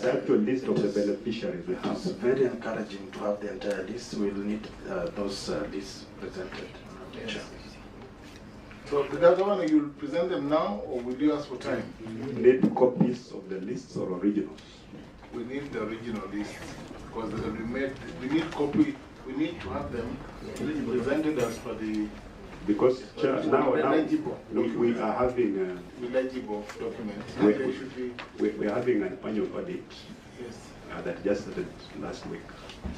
the actual list of the beneficiaries we have. It's very encouraging to have the entire list. We'll need those lists presented. Yes. So the governor, you'll present them now, or will you ask for time? We need copies of the lists or originals. We need the original list because we need copy. We need to have them presented as per the. Because now legible we are having legible documents. we are having an annual audit. Yes. That just started last week.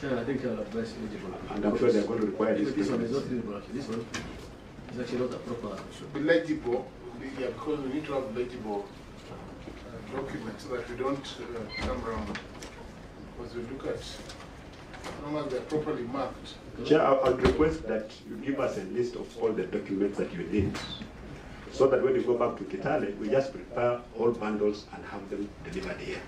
Sure, I think I'll advise eligible. And I'm sure they're going to require this one is not eligible actually. This one is actually not a proper. Should be legible, yeah, because we need to have legible documents so that we don't come around. Because we look at, as long as they're properly marked. Chair, I would request that you give us a list of all the documents that you need, so that when you go back to Kitale, we just prepare all bundles and have them delivered here.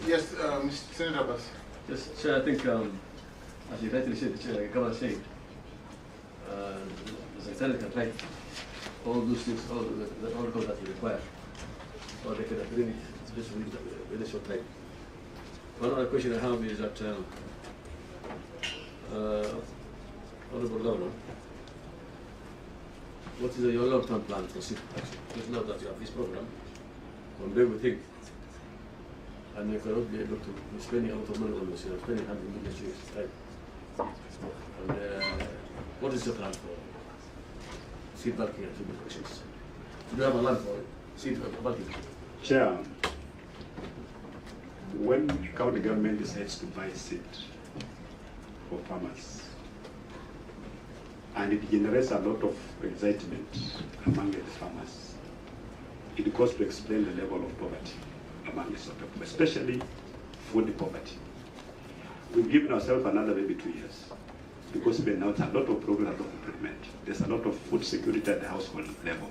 Yes, Mr. Senator Abbas. Yes, Chair, I think, as you rightly said, the Governor said, the Secretary can write all those things, all the articles that you require, or they can agree it, especially with a short time. One other question I have is that, Honorable Governor, what is your long-term plan for SIP? Because now that you have this program, one day we think, and you cannot be able to be spending a lot of money on this, spending 100 million shillings, right? And what is your plan for seed banking and food questions? Do you have a land for seed banking? Chair, when county government decides to buy seed for farmers, and it generates a lot of excitement among the farmers, it goes to explain the level of poverty among the people, especially food poverty. We've given ourselves another maybe 2 years, because even now it's a lot of progress, a lot of improvement. There's a lot of food security at the household level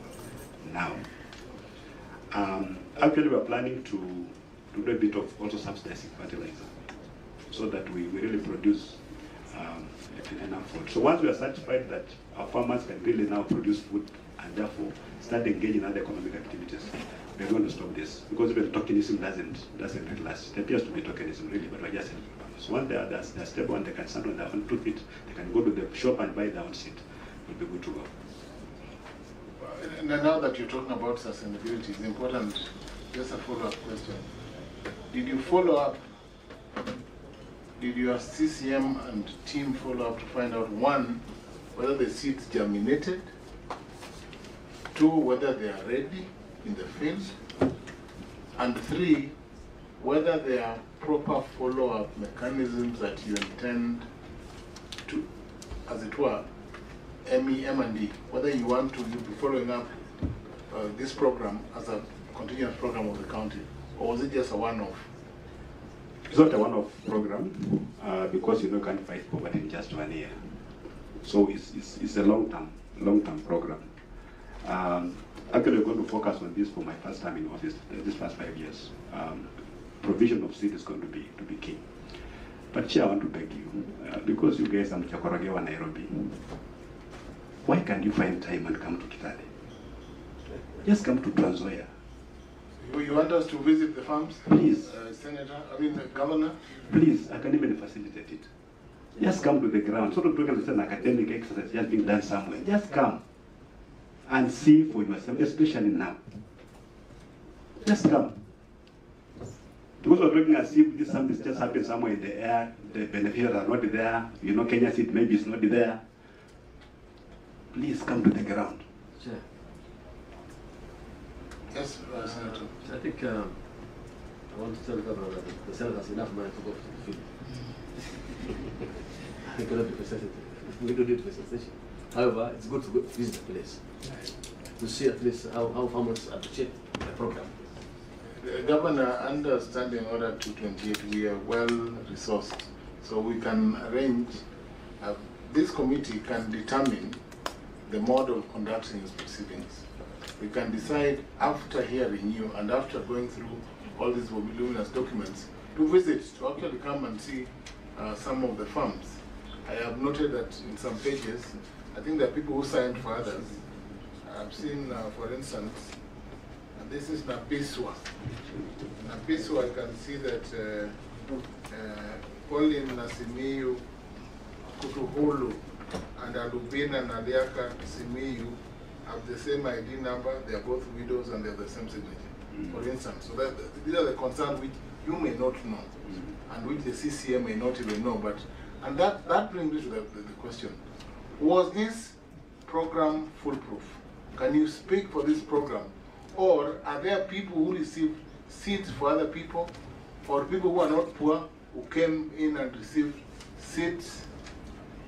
now. Actually, we're planning to do a bit of also subsidizing fertilizer, so that we really produce enough food. So once we are satisfied that our farmers can really now produce food and therefore start engaging in other economic activities, we're going to stop this, because even tokenism doesn't really last. It appears to be tokenism really, but we're just helping farmers. So once they're stable and they can stand on their own 2 feet, they can go to the shop and buy their own seed. We'll be good to go. And now that you're talking about sustainability, it's important, just a follow-up question. Did you follow up? Did your CCM and team follow up to find out, 1, whether the seeds germinated, 2, whether they are ready in the field, and 3, whether there are proper follow-up mechanisms that you intend to, as it were, M&D, whether you want to be following up this program as a continuous program of the county, or was it just a one-off? It's not a one-off program, because you can't fight poverty in just 1 year. So it's a long-term program. Actually, we're going to focus on this for my first time in office, this first 5 years. Provision of seed is going to be key. But Chair, I want to beg you, because you guys are Chakorogewa, Nairobi, why can't you find time and come to Kitale? Just come to Trans Nzoia. You want us to visit the farms? Please. Governor? Please, I can even facilitate it. Just come to the ground. Sort of it's an academic exercise just being done somewhere. Just come and see for yourself, especially now. Just come. Because we're looking at see if this something just happened somewhere in the air, the beneficiaries are not there, Kenya seed maybe is not there. Please come to the ground. Sure. Yes, Senator. I think I want to tell the Governor that the Senate has enough money to go to the field. I cannot be presented. We don't need presentation. However, it's good to go visit the place, to see at least how farmers appreciate the program. Governor, under Standing Order 228, we are well resourced, so we can arrange, this committee can determine the mode of conducting its proceedings. We can decide after hearing you and after going through all these voluminous documents to visit, to actually come and see some of the farms. I have noted that in some pages, I think there are people who signed for others. I've seen, for instance, this is Napiswa. Napiswa, I can see that Pauline Nasimiyu, Kutuhulu, and Alubina Naliaka Simiyu have the same ID number. They are both widows and they have the same signature, for instance. So these are the concerns which you may not know, and which the CCM may not even know. And that brings me to the question. Was this program foolproof? Can you speak for this program? Or are there people who receive seats for other people, or people who are not poor who came in and received seats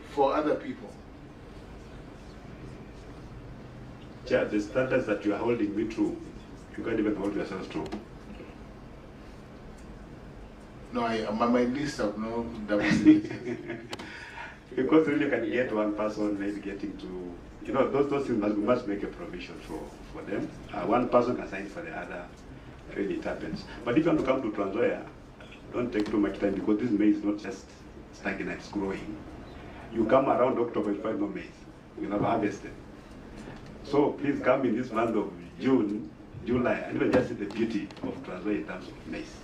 for other people? Chair, the standards that you are holding me true, you can't even hold yourselves true. No, my list of no double signatures. Because really you can get one person maybe getting to, you know, those things we must make a provision for them. One person can sign for the other, really it happens. But if you want to come to Trans Nzoia, don't take too much time, because this maize is not just stagnant, it's growing. You come around October, you find no maize. We never harvested. So please come in this month of June, July, and even just see the beauty of Trans Nzoia in terms of maize.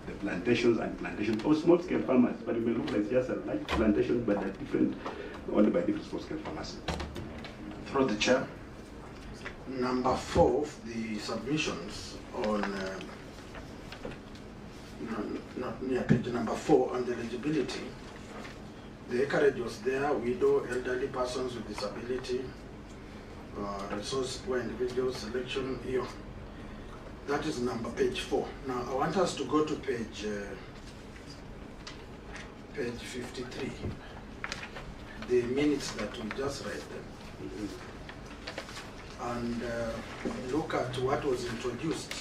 The plantations of small-scale farmers, but it may look like just a like plantation, but they're different, only by different small-scale farmers. Through the chair. Number 4 of the submissions on, not near page number 4 on the eligibility, the acreage was there, widow, elderly persons with disability, resource poor individual selection here. That is page 4. Now I want us to go to page 53. The minutes that we just read them. And look at what was introduced.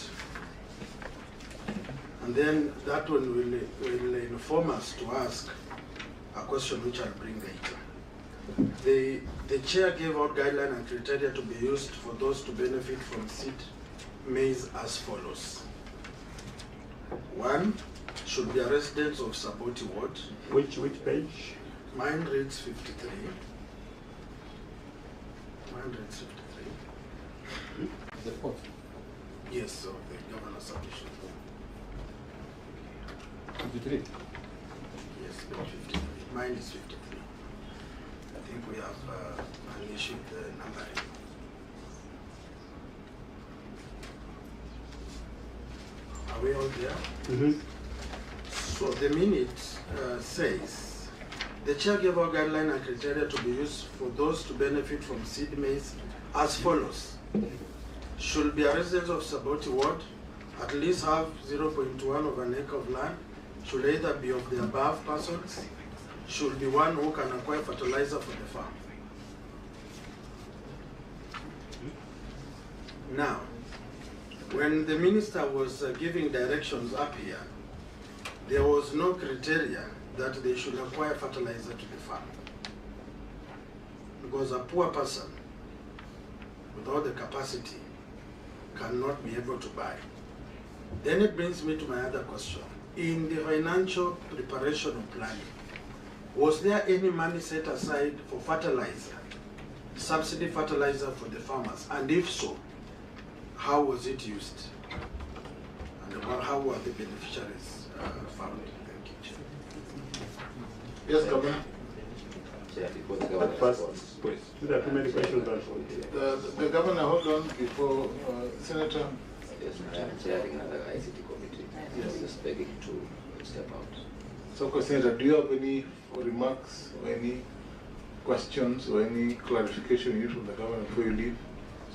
And then that one will inform us to ask a question which I'll bring later. The chair gave out guidelines and criteria to be used for those to benefit from seed maize as follows. 1, should be a resident of Saboti Ward. Which page? Mine reads 53. Mine reads 53. The fourth. Yes, so the governor's submission. 53. Yes, page 53. Mine is 53. I think we have an issue with the numbering. Are we all there? So the minute says, the chair gave out guidelines and criteria to be used for those to benefit from seed maize as follows. Should be a resident of Saboti Ward, at least have 0.1 of an acre of land, should either be of the above persons, should be one who can acquire fertilizer for the farm. Now, when the minister was giving directions up here, there was no criteria that they should acquire fertilizer to the farm. Because a poor person without the capacity cannot be able to buy. Then it brings me to my other question. In the financial preparation of planning, was there any money set aside for fertilizer, subsidy fertilizer for the farmers? And if so, how was it used? And how were the beneficiaries found? Thank you. Yes, Governor. But first, please. There are too many questions. The Governor, hold on before Senator. Yes, I am chairing another ICT committee. Yes, just begging to step out. So, Senator, do you have any remarks or any questions or any clarification you need from the Governor before you leave?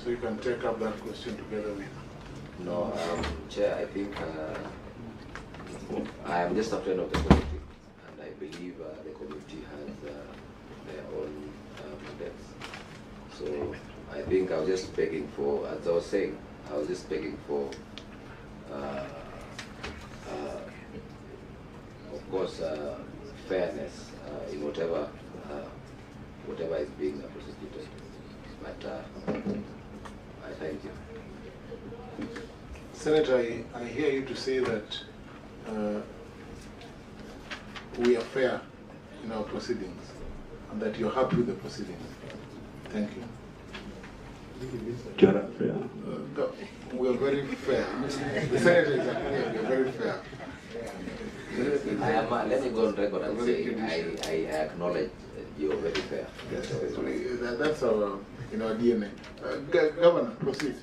So you can take up that question together with. No, Chair, I think I am just a friend of the committee, and I believe the committee has their own mandates. So I think I was just begging for, as I was saying, I was just begging for, of course, fairness in whatever is being prosecuted. But I thank you. Senator, I hear you to say that we are fair in our proceedings and that you're happy with the proceedings. Thank you. You're fair. We are very fair. The Senate is very fair. Let me go on record and say I acknowledge you're very fair. Yes, that's our DNA. Governor, proceed.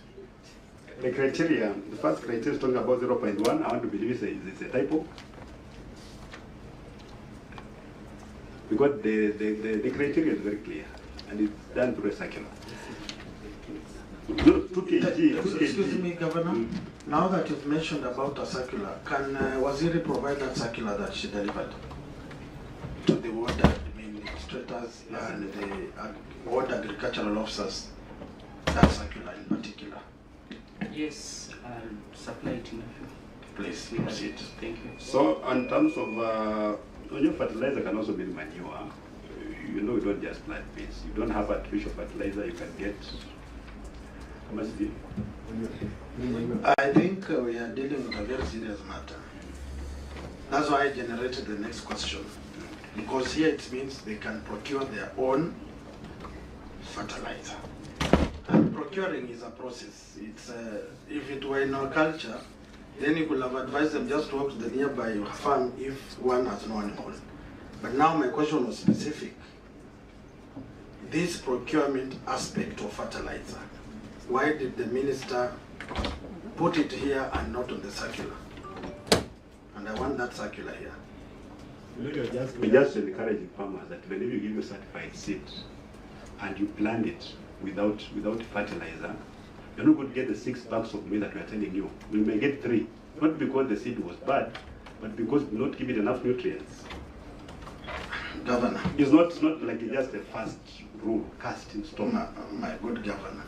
The criteria, the first criteria is talking about 0.1. I want to believe it's a typo. Because the criteria is very clear and it's done through a circular. 2 kg. Excuse me, Governor. Now that you've mentioned about a circular, can Waziri provide that circular that she delivered to the ward administrators and the ward agricultural officers? That circular in particular. Yes, I'll supply it in a few. Please We have proceed. it. Thank you. So, in terms of your fertilizer can also be manure. You know, you don't just plant beans. You don't have artificial fertilizer. You can get. How much is it? I think we are dealing with a very serious matter. That's why I generated the next question. Because here it means they can procure their own fertilizer. And procuring is a process. It's if it were in our culture, then you could have advised them just to walk to the nearby farm if one has no animal. But now my question was specific. This procurement aspect of fertilizer, why did the minister put it here and not on the circular? And I want that circular here. We just encouraging farmers that whenever you give you certified seed and you plant it without fertilizer, you're not going to get the 6 bags of maize that we are telling you. We may get 3, not because the seed was bad, but because we not give it enough nutrients. Governor. It's not like just a fast rule cast in stone. My good governor.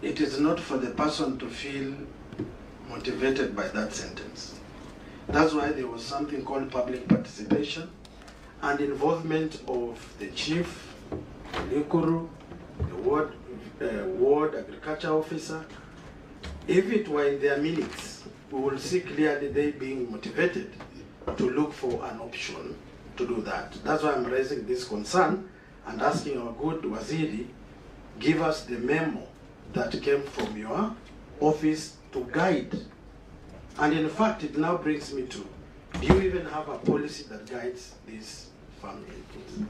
It is not for the person to feel motivated by that sentence. That's why there was something called public participation and involvement of the chief, the Likuru, the ward agriculture officer. If it were in their minutes, we will see clearly they being motivated to look for an option to do that. That's why I'm raising this concern and asking our good Waziri, give us the memo that came from your office to guide. And in fact, it now brings me to, do you even have a policy that guides these farm inputs?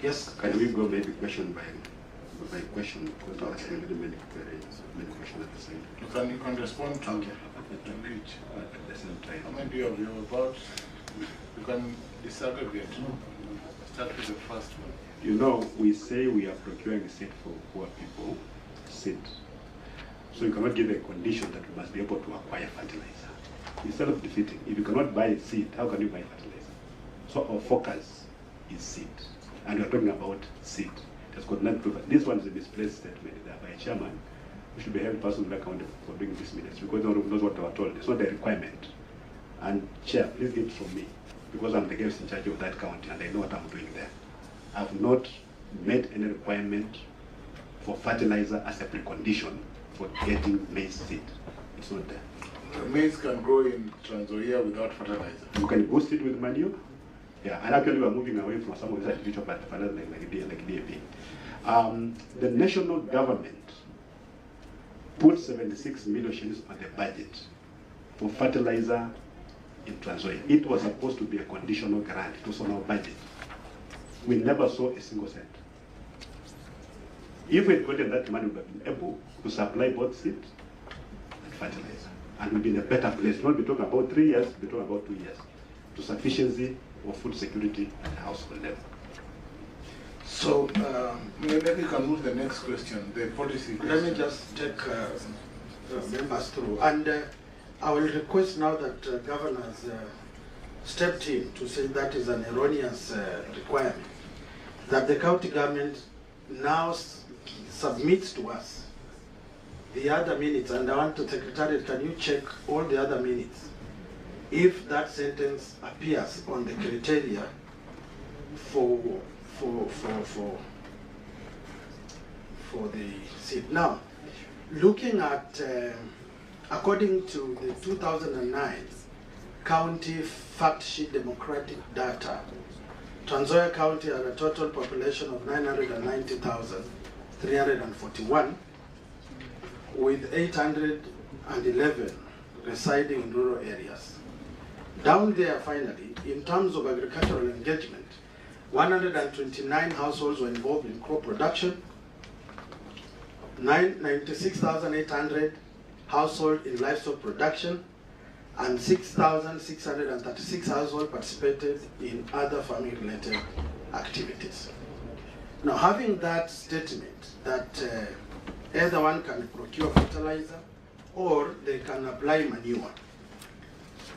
Yes. Can we go maybe question by question, because we're asking many questions at the same time. You can respond to each. At the same time. How many of you about? You can disaggregate. Start with the first one. You know, we say we are procuring seed for poor people, seed. So you cannot give a condition that we must be able to acquire fertilizer. It's self-defeating. If you cannot buy seed, how can you buy fertilizer? So our focus is seed. And we are talking about seed. It has got nothing to do. This one is a misplaced statement there by a chairman. We should be held personally accountable for doing these minutes because no one knows what they were told. It's not a requirement. And Chair, please get it from me because I'm the guest in charge of that county and I know what I'm doing there. I've not made any requirement for fertilizer as a precondition for getting maize seed. It's not there. The maize can grow in Tanzania without fertilizer. You can boost it with manure. Yeah, and actually we're moving away from some of these artificial fertilizers like DAP. The national government put 76 million shillings on the budget for fertilizer in Tanzania. It was supposed to be a conditional grant. It was on our budget. We never saw a single cent. If we had gotten that money, we would have been able to supply both seed and fertilizer. And we'd be in a better place. Not be talking about 3 years, be talking about 2 years. To sufficiency of food security at the household level. So, maybe you can move the next question, the policy question. Let me just take members through. And I will request now that governors stepped in to say that is an erroneous requirement, that the county government now submits to us the other minutes, and I want to Secretariat, can you check all the other minutes? If that sentence appears on the criteria for the seat. Now, looking at, according to the 2009 County Fact Sheet Democratic Data Trans Nzoia County had a total population of 990,341, with 811 residing in rural areas. Down there, finally, in terms of agricultural engagement, 129 households were involved in crop production, 96,800 households in livestock production, and 6,636 households participated in other farming-related activities. Now, having that statement that either one can procure fertilizer or they can apply manure,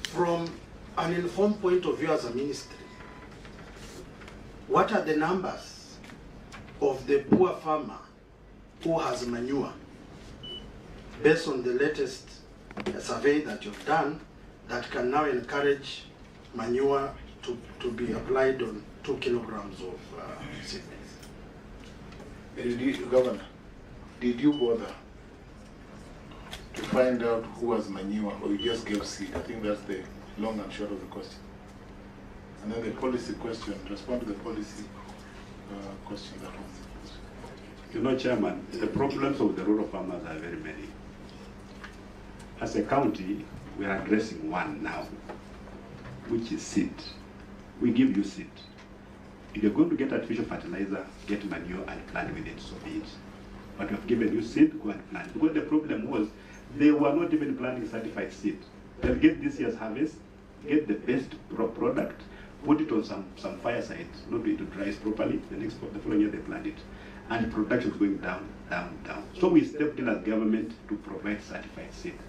from an informed point of view as a ministry, what are the numbers of the poor farmer who has manure based on the latest survey that you've done that can now encourage manure to be applied on 2 kilograms of seedlings? Governor, did you bother to find out who was manure, or you just gave seed? I think that's the long and short of the question. And then the policy question, respond to the policy question. That was the question. You know, Chairman, the problems of the rural farmers are very many. As a county, we are addressing one now, which is seed. We give you seed. If you're going to get artificial fertilizer, get manure and plant with it, so be it. But we have given you seed, go and plant. Because the problem was, they were not even planting certified seed. They'll get this year's harvest, get the best product, put it on some fireside, not be able to dry it properly, the following year they plant it. And production is going down, down, down. So we stepped in as government to provide certified seed.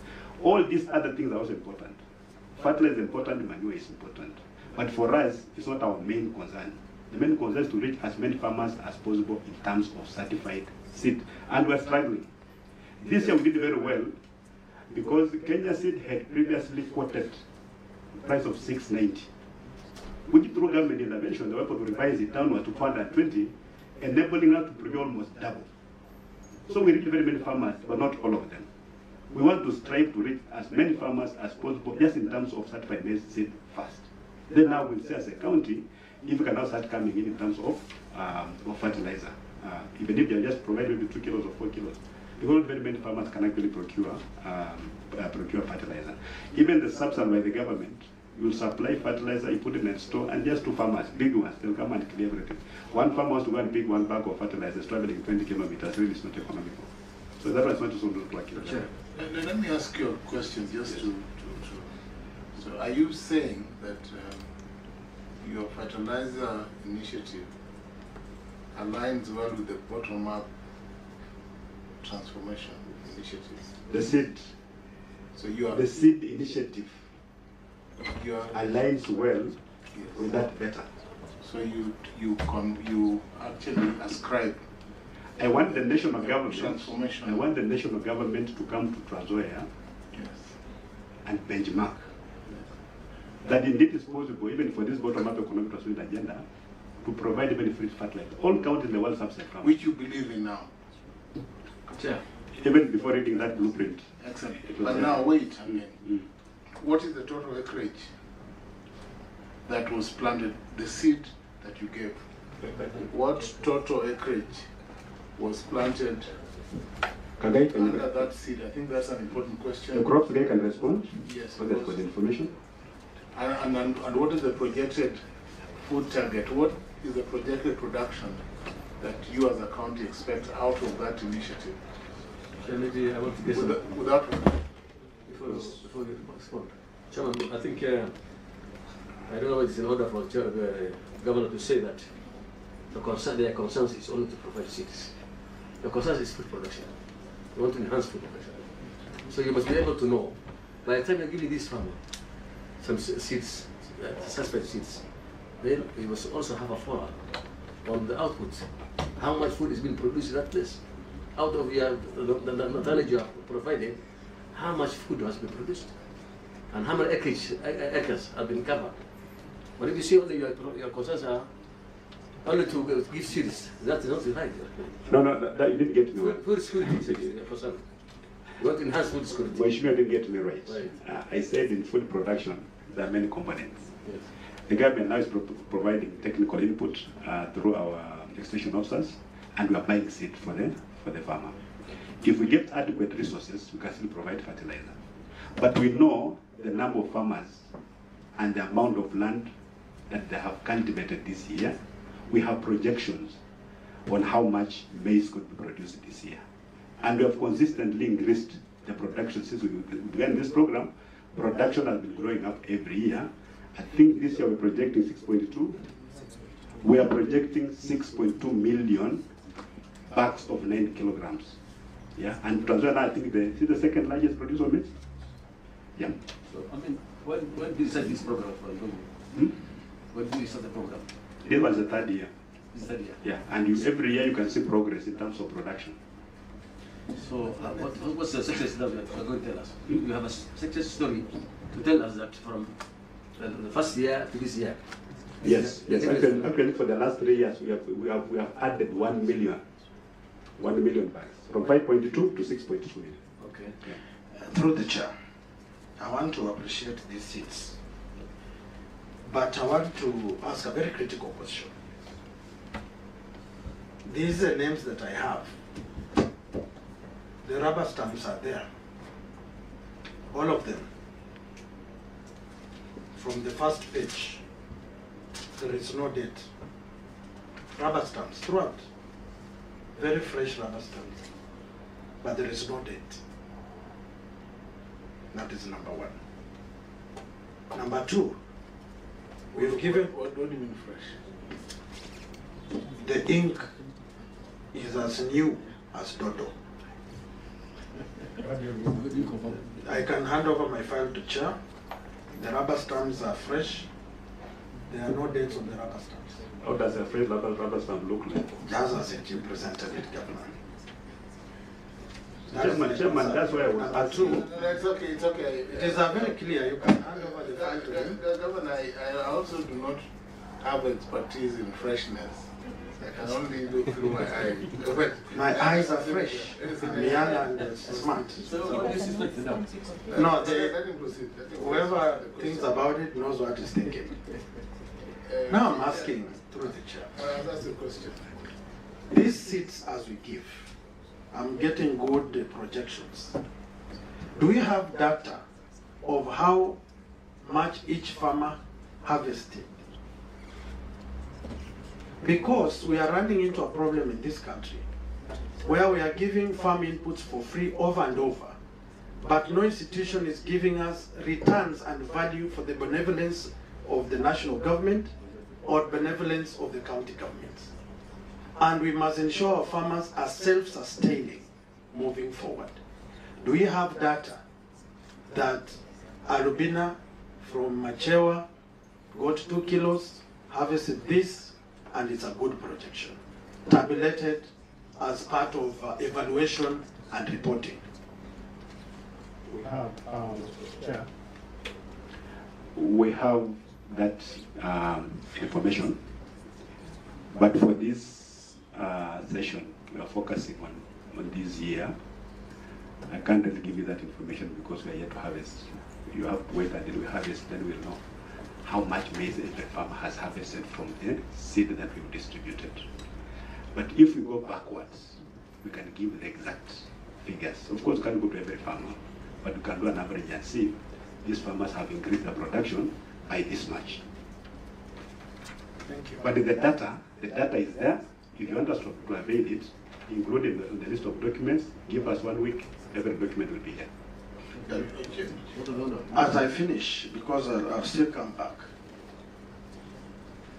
All these other things are also important. Fertilizer is important, manure is important. But for us, it's not our main concern. The main concern is to reach as many farmers as possible in terms of certified seed. And we're struggling. This year we did very well because Kenya Seed had previously quoted the price of 690, which through government intervention, they were able to revise it downward to 420, enabling us to procure almost double. So we reached very many farmers, but not all of them. We want to strive to reach as many farmers as possible, just in terms of certified maize seed first. Then now we'll say as a county, if we can now start coming in terms of fertilizer. Even if they are just providing maybe 2 kilos or 4 kilos. Because not very many farmers can actually procure fertilizer. Even the subsidy by the government, you will supply fertilizer, you put it in a store, and just 2 farmers, big ones, they'll come and clear everything. One farmer wants to go and pick 1 bag of fertilizer, is traveling 20 kilometers, really it's not economical. So that was not just not working. Sure. Let me ask you a question, just to so are you saying that your fertilizer initiative aligns well with the bottom-up transformation initiative? The seed. So you are the seed initiative aligns well with that better. So you actually ascribe. I want the national government. Transformation. I want the national government to come to Trans Nzoia and benchmark that indeed is possible, even for this bottom-up economic transformation agenda, to provide even free fertilizer. All counties in the world subsidy farmers. Which you believe in now. Yeah. Even before reading that blueprint. Excellent. But now wait a minute. What is the total acreage that was planted, the seed that you gave? What total acreage was planted under that seed? I think that's an important question. The crops guy can respond. Yes. For the information. And what is the projected food target? What is the projected production that you as a county expect out of that initiative? Maybe I want to get without before you respond. Chairman, I think I don't know if it's in order for the governor to say that their concerns is only to provide seeds. The concern is food production. We want to enhance food production. So you must be able to know, by the time you're giving this farmer some seeds, suspect seeds, then we must also have a follow-up on the output. How much food is being produced in that place? Out of the knowledge you have provided, how much food has been produced? And how many acres have been covered? But if you see only your concerns are only to give seeds, that is not right. No, that you didn't get me right. Food security is your concern. You want to enhance food security. Well, you didn't get me right. I said in food production, there are many components. Yes. The government now is providing technical input through our extension officers, and we are buying seed for the farmer. If we get adequate resources, we can still provide fertilizer. But we know the number of farmers and the amount of land that they have cultivated this year. We have projections on how much maize could be produced this year. And we have consistently increased the production since we began this program. Production has been growing up every year. I think this year we're projecting 6.2. We are projecting 6.2 million bags of 9 kilograms. Yeah, and Tanzania, I think, is the second largest producer of maize. Yeah. So, I mean, when did you start this program for When did you start the program? This was the third year. This third year? Yeah, and every year you can see progress in terms of production. So, what's the success that you are going to tell us? You have a success story to tell us that from the first year to this year. Yes. Actually, for the last 3 years, we have added 1 million bags from 5.2 to 6.2 million. Okay. Yeah. Through the chair, I want to appreciate these seats, but I want to ask a very critical question. These are names that I have. The rubber stamps are there, all of them. From the first page, there is no date. Rubber stamps throughout, very fresh rubber stamps, but there is no date. That is number one. Number two, we've given... What do you mean fresh? The ink is as new as Dodo. I can hand over my file to Chair. The rubber stamps are fresh. There are no dates on the rubber stamps. How does a fresh rubber stamp look like? Just as you presented it, Governor. Chairman, that's why I was asking. No, it's okay, it's okay. It is very clear. You can hand over the file to him. Governor, I also do not have expertise in freshness. I can only look through my eyes. My eyes are fresh. I'm young and smart. So what do you suspect now? No, let him proceed. whoever thinks about it knows what he's thinking. Now I'm asking through the chair. That's the question. These seats as we give, I'm getting good projections. Do we have data of how much each farmer harvested? Because we are running into a problem in this country where we are giving farm inputs for free over and over, but no institution is giving us returns and value for the benevolence of the national government or benevolence of the county governments. And we must ensure our farmers are self-sustaining moving forward. Do we have data that Alubina from Machewa got 2 kilos, harvested this, and it's a good projection, tabulated as part of evaluation and reporting? We have, Chair. We have that information, but for this session, we are focusing on this year. I can't really give you that information because we are yet to harvest. You have to wait until we harvest, then we'll know how much maize every farmer has harvested from the seed that we've distributed. But if we go backwards, we can give the exact figures. Of course, we can't go to every farmer, but we can do an average and see these farmers have increased their production by this much. Thank you. But the data is there. If you want us to avail it, include in the list of documents, give us 1 week, every document will be here. As I finish, because I'll still come back,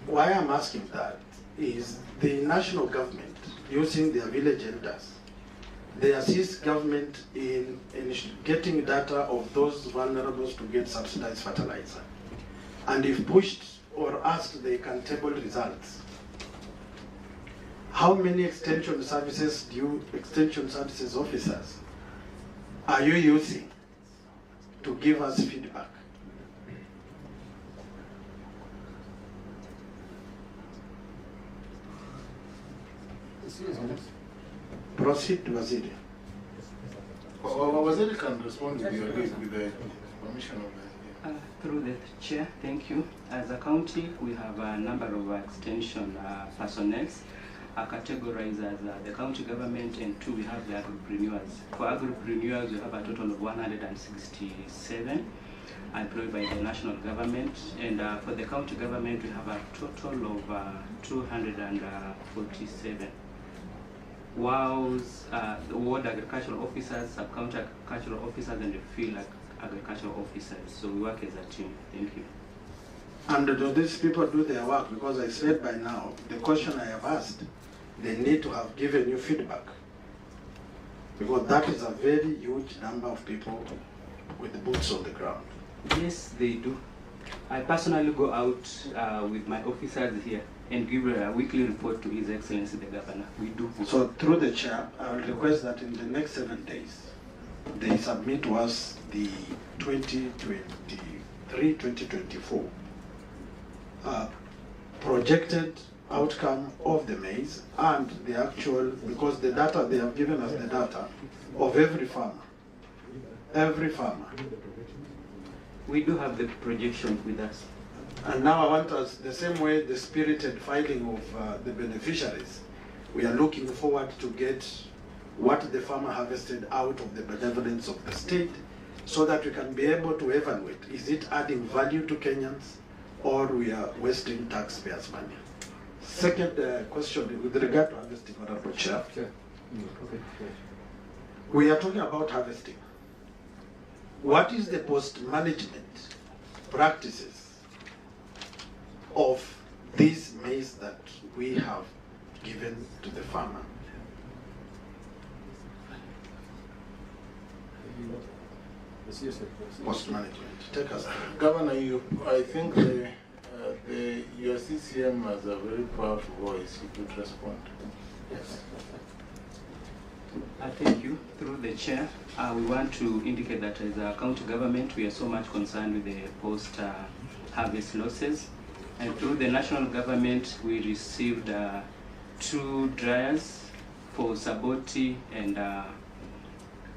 why I'm asking that is the national government, using their village elders, they assist government in getting data of those vulnerable to get subsidized fertilizer. And if pushed or asked, they can table results. How many extension services officers are you using to give us feedback? Proceed, Waziri. Waziri can respond with the permission of the... Through the chair, thank you. As a county, we have a number of extension personnel categorized as the county government, and two, we have the agripreneurs. For agripreneurs, we have a total of 167 employed by the national government, and for the county government, we have a total of 247. Whilst the ward agricultural officers, sub-county agricultural officers, and the field agricultural officers. So we work as a team. Thank you. And do these people do their work? Because I said by now, the question I have asked, they need to have given you feedback. Because that is a very huge number of people with the boots on the ground. Yes, they do. I personally go out with my officers here and give a weekly report to His Excellency the Governor. We do. So through the chair, I will request that in the next 7 days, they submit to us the 2023-2024 projected outcome of the maize and the actual, because the data, they have given us the data of every farmer. Every farmer. We do have the projection with us. And now I want us, the same way the spirited filing of the beneficiaries, we are looking forward to get what the farmer harvested out of the benevolence of the state, so that we can be able to evaluate, is it adding value to Kenyans, or we are wasting taxpayers' money? Second question, with regard to harvesting, Honorable Chair. Okay. We are talking about harvesting. What is the post-management practices of these maize that we have given to the farmer? Post-management. Take us. Governor, I think your CCM has a very powerful voice. You could respond. Yes. Thank you. Through the chair, we want to indicate that as a county government, we are so much concerned with the post-harvest losses. And through the national government, we received 2 dryers for Saboti and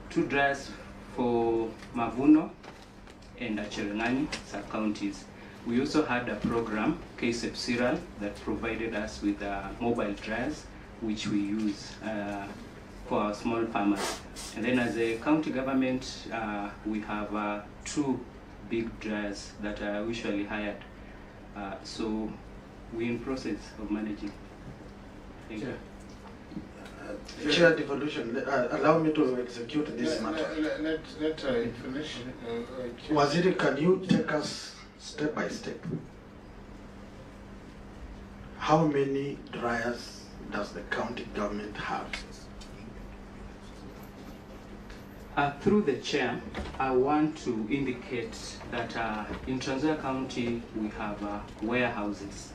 2 dryers for Mavuno and Cherengani sub-counties. We also had a program, KSEP Cereal, that provided us with mobile dryers, which we use for our small farmers. And then as a county government, we have 2 big dryers that are usually hired. So we're in process of managing. Thank you. Chair devolution, allow me to execute this matter. Let I finish. Waziri, can you take us step by step? How many dryers does the county government have? Through the chair, I want to indicate that in Trans Nzoia County, we have warehouses.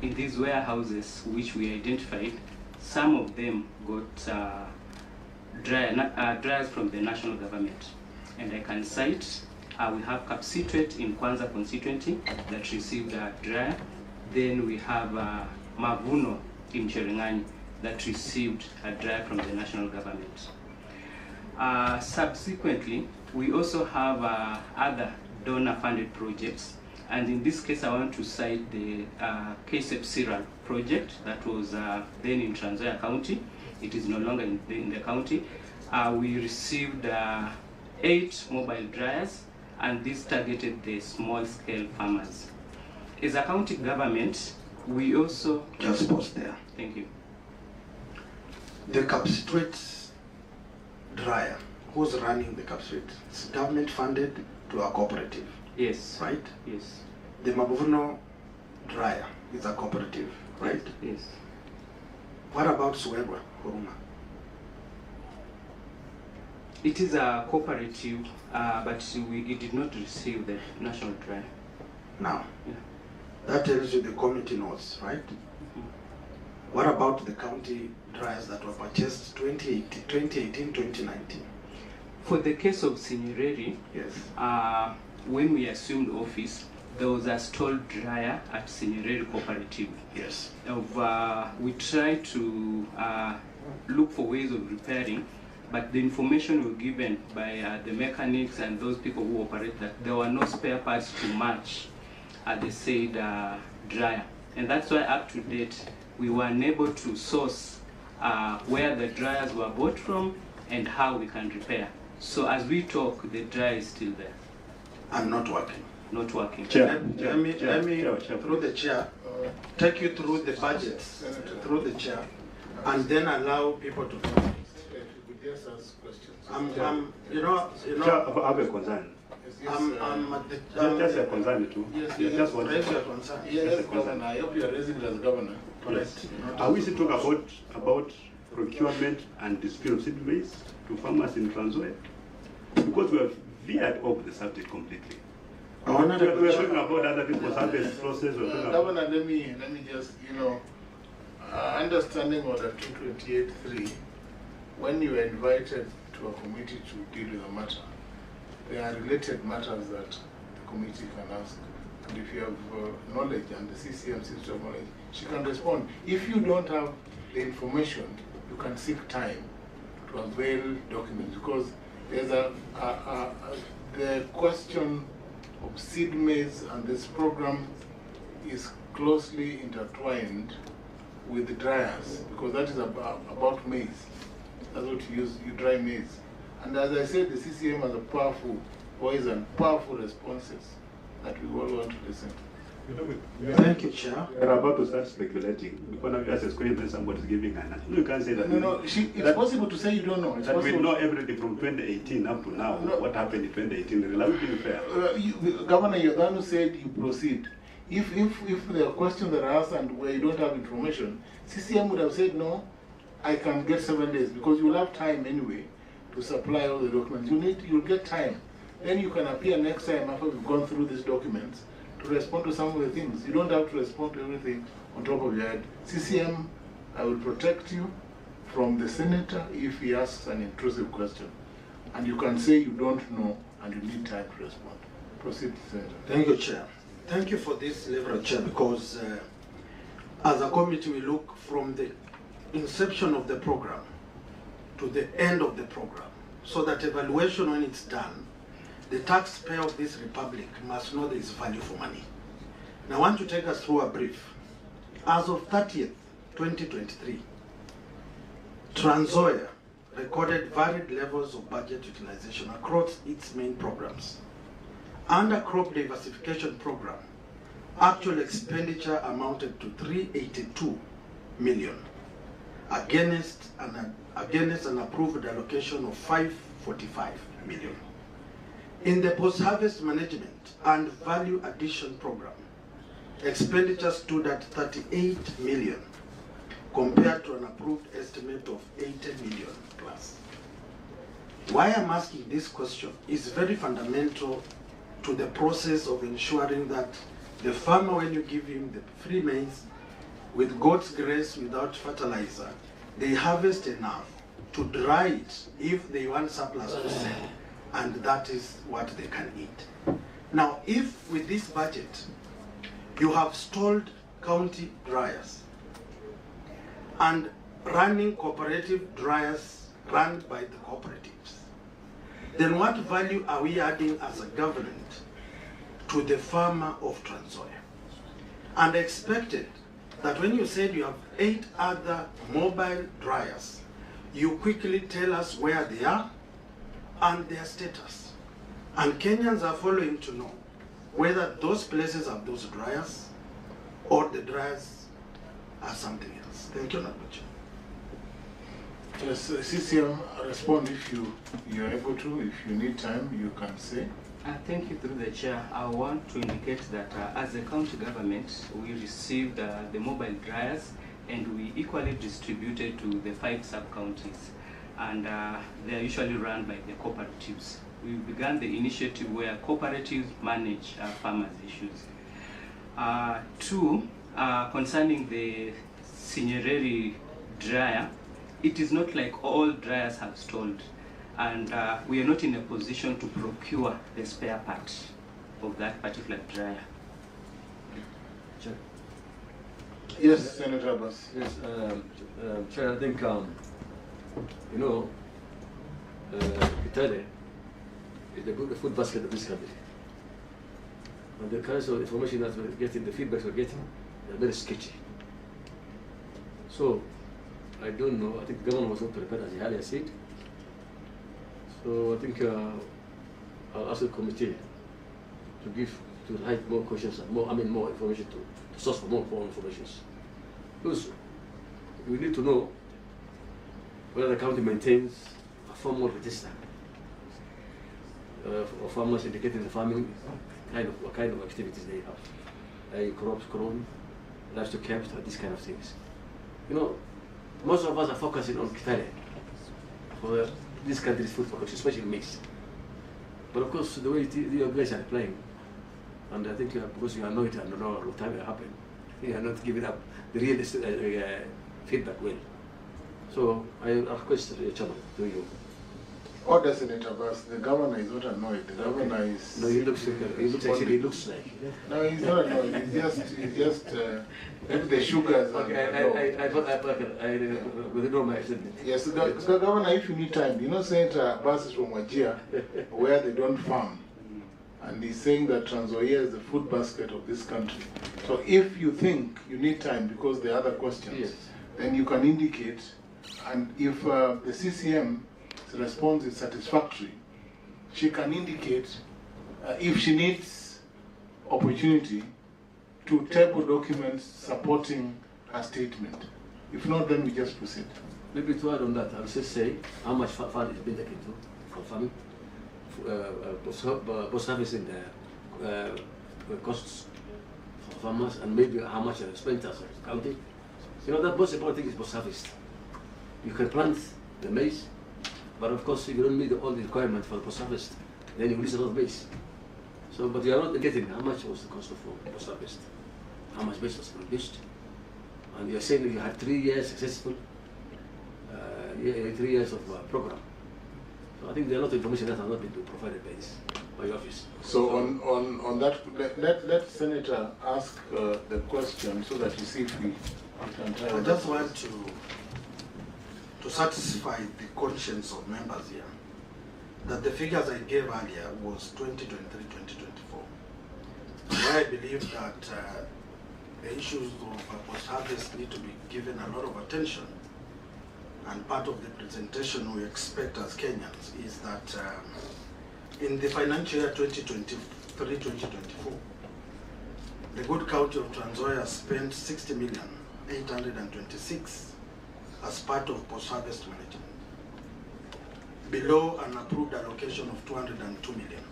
In these warehouses, which we identified, some of them got dryers from the national government. And I can cite, we have Kapsitwet in Kwanza constituency that received a dryer. Then we have Mavuno in Cherengani that received a dryer from the national government. Subsequently, we also have other donor-funded projects, and in this case, I want to cite the KSEP Cereal project that was then in Trans Nzoia County. It is no longer in the county. We received 8 mobile dryers, and this targeted the small-scale farmers. As a county government, we also... Just pause there. Thank you. The Kapsitwet dryer, who's running the Kapsitwet? It's government funded to a cooperative. Yes. Right? Yes. The Mavuno dryer is a cooperative, right? Yes. What about Suegwa, Huruma? It is a cooperative, but it did not receive the national dryer. Now, Yeah. that tells you the committee knows, right? Mm-hmm. What about the county dryers that were purchased 2018, 2019? For the case of Sinyereri, Yes. when we assumed office, there was a stalled dryer at Sinyereri Cooperative. Yes. We tried to look for ways of repairing, but the information was given by the mechanics and those people who operate that there were no spare parts to match the said dryer. And that's why up to date, we were unable to source where the dryers were bought from and how we can repair. So as we talk, the dryer is still there. And not working. Not working. Let me, through the chair, take you through the budget, through the chair, and then allow people to comment. Just ask questions. Chair, I have a concern. Just a concern too. Yes, Just one. Raise your concern. Yes, Governor. I hope you are raising it as Governor. Correct. Are we still talking about procurement and dispute of seed maize to farmers in Trans Nzoia? Because we have veered off the subject completely. We are talking about other people's harvest process. Governor, let me just, understanding Order 228.3, when you are invited to a committee to deal with a matter, there are related matters that the committee can ask. And if you have knowledge and the CCM seems to have knowledge, she can respond. If you don't have the information, you can seek time to avail documents, because there's the question of seed maize and this program is closely intertwined with the dryers, because that is about maize. That's what you use, you dry maize. And as I said, the CCM has a powerful voice and powerful responses that we all want to listen to. Thank you, Chair. We're about to start speculating. Because now you ask a question, then somebody's giving an answer. You can't say that. No, it's possible to say you don't know. It's that we know everything from 2018 up to now. No. What happened in 2018? Are we being fair? Governor, you're the one who said you proceed. If there are questions that are asked and where you don't have information, CCM would have said, no, I can get 7 days, because you'll have time anyway to supply all the documents. You'll get time. Then you can appear next time after we've gone through these documents to respond to some of the things. You don't have to respond to everything on top of your head. CCM, I will protect you from the senator if he asks an intrusive question. And you can say you don't know and you need time to respond. Proceed, Senator. Thank you, Chair. Thank you for this leverage, Chair, because as a committee we look from the inception of the program to the end of the program, so that evaluation, when it's done, the taxpayer of this republic must know there is value for money. Now I want to take us through a brief. As of 30th, 2023, Trans Nzoia recorded varied levels of budget utilization across its main programs. Under crop diversification program, actual expenditure amounted to 382 million against an approved allocation of 545 million. In the post-harvest management and value addition program, expenditure stood at 38 million compared to an approved estimate of 80 million plus. Why I'm asking this question is very fundamental to the process of ensuring that the farmer, when you give him the free maize, with God's grace, without fertilizer, they harvest enough to dry it if they want surplus to sell, and that is what they can eat. Now, if with this budget, you have stalled county dryers and running cooperative dryers run by the cooperatives, then what value are we adding as a government to the farmer of Trans Nzoia? And expected that when you said you have 8 other mobile dryers, you quickly tell us where they are and their status. And Kenyans are following to know whether those places have those dryers or the dryers are something else. Thank you, Natembeya. Yes, CCM, respond if you're able to. If you need time, you can say. Thank you, through the chair. I want to indicate that as a county government, we received the mobile dryers and we equally distributed to the 5 sub-counties. And they are usually run by the cooperatives. We began the initiative where cooperatives manage farmers' issues. 2, concerning the Sinyereri dryer, it is not like all dryers have stalled, and we are not in a position to procure the spare part of that particular dryer. Chair. Yes, Senator Abbas. Yes, Chair, I think, Kitale is the food basket of this country. And the kinds of information that we're getting, the feedback we're getting, they're very sketchy. So, I don't know, I think the government was not prepared as Yahya said. So I think I'll ask the committee to write more questions and more information to source for more information. Because we need to know whether the county maintains a formal register for farmers indicating the farming what kind of activities they have, crops grown, livestock kept, or these kind of things. You know, most of us are focusing on Kitale for this country's food production, especially maize. But of course, the way you guys are playing, and I think because you are annoyed and don't know what time it happened, you are not giving up the real feedback well. So I request Chairman to you. Order, Senator Bass. The governor is not annoyed. The governor is. No, he looks like. No, he's not annoyed. He's just maybe the sugars. Okay, I withdraw my statement. Yes, so Governor, if you need time, you know, Senator Bass is from Wajir, where they don't farm. And he's saying that Trans Nzoia is the food basket of this country. So if you think you need time because there are other questions, yes, then you can indicate. And if the CCM's response is satisfactory, she can indicate if she needs opportunity to table documents supporting her statement. If not, then we just proceed. Maybe to add on that, I'll just say how much fund is being taken to for farming, post-harvesting costs for farmers, and maybe how much are spent as a county. You know, that most important thing is post-harvest. You can plant the maize, but of course, if you don't meet all the requirements for the post-harvest, then you lose a lot of maize. So, but you are not getting how much was the cost of post-harvest, how much maize was produced, and you are saying that you had 3 years successful, 3 years of program. So I think there are a lot of information that has not been provided by your office. So on that, let Senator ask the question so that you see if we can try. I just want to satisfy the conscience of members here that the figures I gave earlier was 2023-2024. Where I believe that the issues of post-harvest need to be given a lot of attention. And part of the presentation we expect as Kenyans is that in the financial year 2023-2024, the good county of Trans Nzoia spent 60,826,000 as part of post-harvest management, below an approved allocation of 202 million.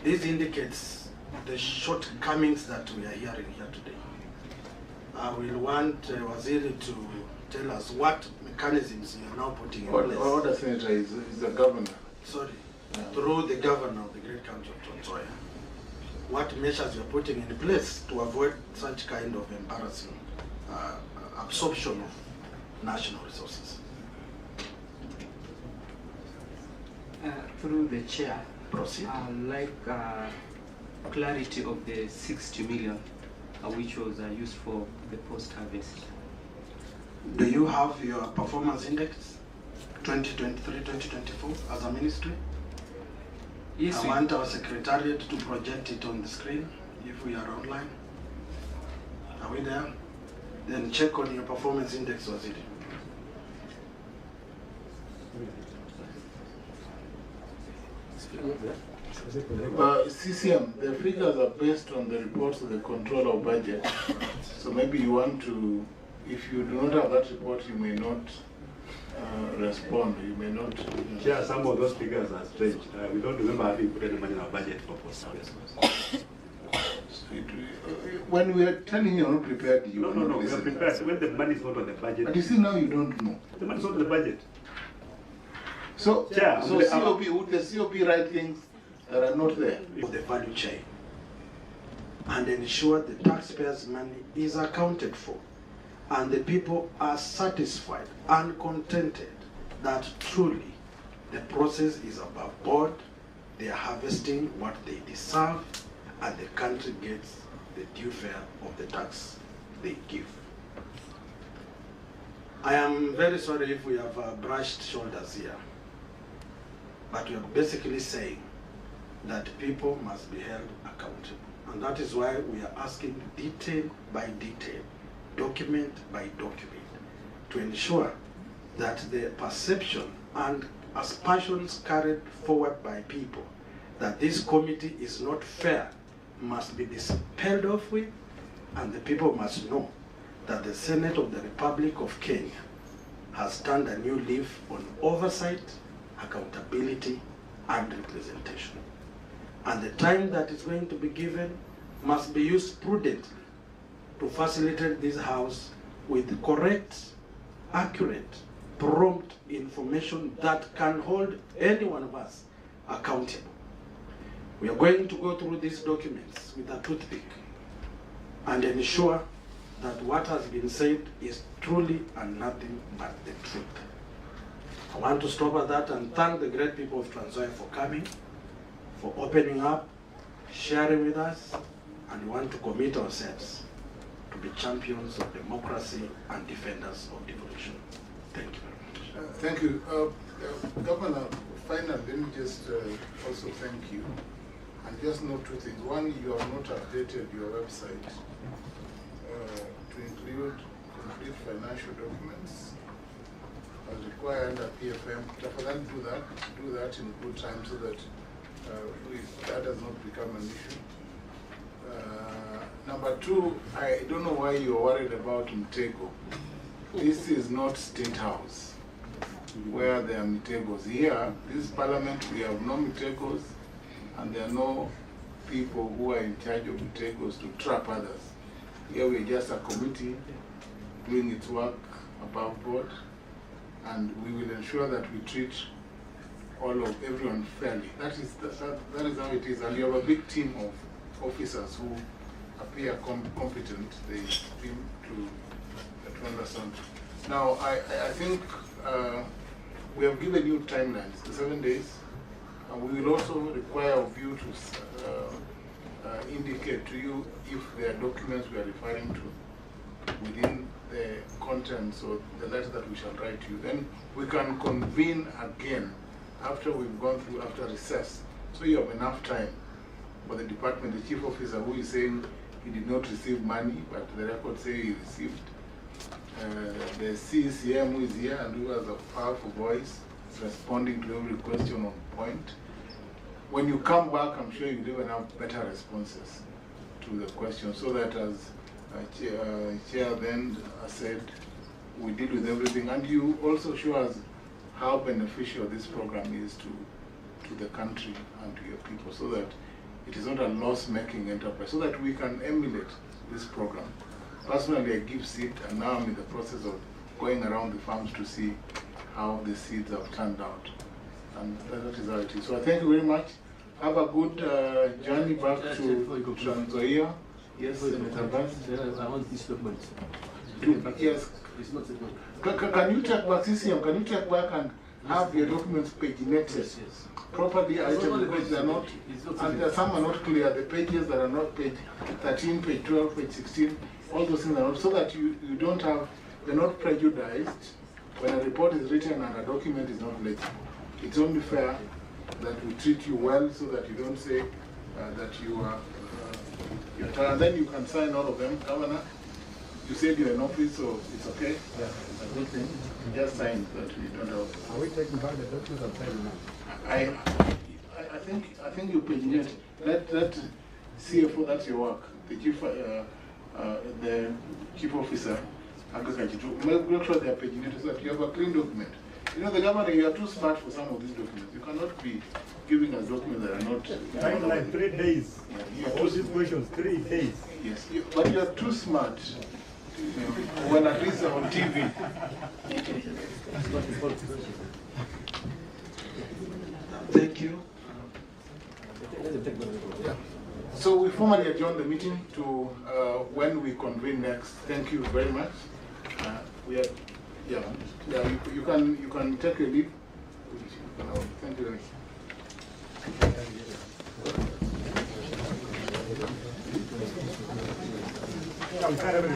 This indicates the shortcomings that we are hearing here today. I will want Waziri to tell us what mechanisms you are now putting in place. Order, Senator, is the governor. Sorry, through the governor of the great county of Trans Nzoia. What measures you are putting in place to avoid such kind of embarrassing absorption of national resources? Through the chair, Proceed. I'd like clarity of the 60 million which was used for the post-harvest. Do you have your performance index 2023-2024 as a ministry? Yes, I want our secretariat to project it on the screen if we are online. Are we there? Then check on your performance index, Waziri. CCM, the figures are based on the reports of the controller of budget. So maybe you want to, if you do not have that report, you may not respond. You may not. Yeah, some of those figures are strange. We don't remember having put any money in our budget for post-harvest. When we are telling you are not prepared, you No, we are prepared. When the money is not on the budget. But you see, now you don't know. The money is not on the budget. So, yeah, so COP, would the COP write things that are not there? For the value chain and ensure the taxpayers' money is accounted for and the people are satisfied and contented that truly the process is above board, they are harvesting what they deserve, and the country gets the due fare of the tax they give. I am very sorry if we have brushed shoulders here. but we are basically saying that people must be held accountable. And that is why we are asking detail by detail, document by document, to ensure that the perception and aspersions carried forward by people that this committee is not fair must be dispelled off with, and the people must know that the Senate of the Republic of Kenya has turned a new leaf on oversight, accountability, and representation. And the time that is going to be given must be used prudently to facilitate this House with correct, accurate, prompt information that can hold any one of us accountable. We are going to go through these documents with a toothpick and ensure that what has been said is truly and nothing but the truth. I want to stop at that and thank the great people of Trans Nzoia for coming, for opening up, sharing with us, and we want to commit ourselves to be champions of democracy and defenders of devolution. Thank you very much. Thank you. Governor, finally, let me just also thank you. And just note two things. One, you have not updated your website to include complete financial documents as required under PFM. Definitely do that in good time so that that does not become an issue. Number two, I don't know why you're worried about Mtego. This is not State House where there are Mtegos. Here, this Parliament, we have no Mtegos, and there are no people who are in charge of Mtegos to trap others. Here we're just a committee doing its work above board, and we will ensure that we treat everyone fairly. That is how it is, and you have a big team of officers who appear competent. They seem to understand. Now, I think we have given you timelines, 7 days, and we will also require of you to indicate to you if there are documents we are referring to within the contents or the letter that we shall write to you. Then we can convene again after we've gone through, after recess, so you have enough time for the department, the chief officer who is saying he did not receive money, but the record says he received. The CCM who is here and who has a powerful voice, responding to every question on point. When you come back, I'm sure you'll even have better responses to the question, so that as Chair then said, we deal with everything, and you also show us how beneficial this program is to the country and to your people, so that it is not a loss-making enterprise, so that we can emulate this program. Personally, I give seed, and now I'm in the process of going around the farms to see how the seeds have turned out. And that is how it is. So I thank you very much. Have a good journey back to Trans Nzoia. Yes, Senator Vance. I want these documents. Yes. It's not Can you take back, CCM, can you take back and have your documents paginated? Yes. Properly itemized, because they are not, and some are not clear. The pages that are not page 13, page 12, page 16, all those things are not, so that you don't have, you're not prejudiced when a report is written and a document is not legible. It's only fair that we treat you well, so that you don't say that you are, and then you can sign all of them. Governor, you said you're in office, so it's okay? Yeah, it's a good thing. Just sign that you don't have. Are we taking back the documents or signing now? I think you paginate. That CFO, that's your work. The chief officer, agriculture, to make sure they are paginated so that you have a clean document. You know, the governor, you are too smart for some of these documents. You cannot be giving us documents that are not. Timeline 3 days. Yeah, All these questions, 3 days. Yes, but you are too smart. When at least on TV. Thank you. So we formally adjourn the meeting to when we convene next. Thank you very much. You can take your leave. Thank you very much. Yeah, we can't have it.